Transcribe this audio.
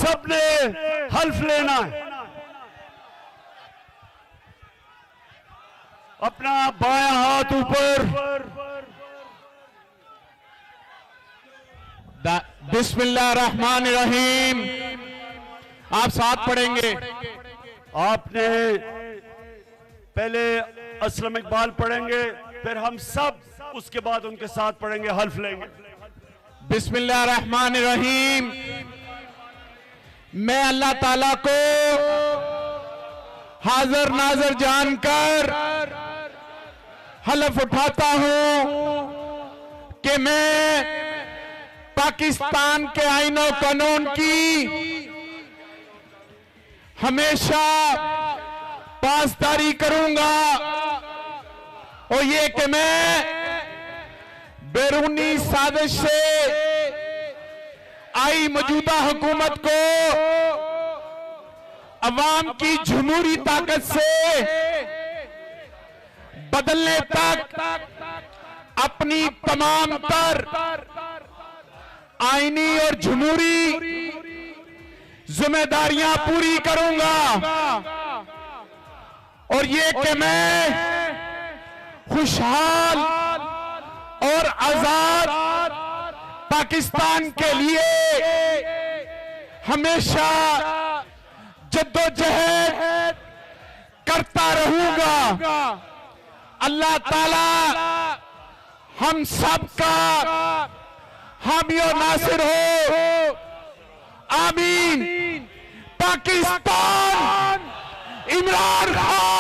सबने हल्फ लेना है। अपना बायां हाथ ऊपर। बिस्मिल्लाहिर्रहमानिर्रहीम। आप साथ पढ़ेंगे। आपने पहले असलम इकबाल पढ़ेंगे, फिर हम सब उसके बाद उनके साथ पढ़ेंगे, हल्फ लेंगे। बिस्मिल्लाहिर्रहमानिर्रहीम। मैं अल्लाह ताला को हाजिर नाजर जानकर हलफ उठाता हूं कि मैं पाकिस्तान के आईन और कानून की हमेशा पासदारी करूंगा और ये कि मैं बैरूनी साजिश से आई मौजूदा हुकूमत को अवाम की जमहूरी ताकत से बदलने तक अपनी तमाम तर आईनी और जमहूरी जिम्मेदारियां पूरी करूंगा और ये कि मैं खुशहाल और आजाद पाकिस्तान के लिए हमेशा जद्दोजहद करता रहूंगा। अल्लाह ताला हम सब का हामी और नासिर हो। आमीन। पाकिस्तान इमरान खान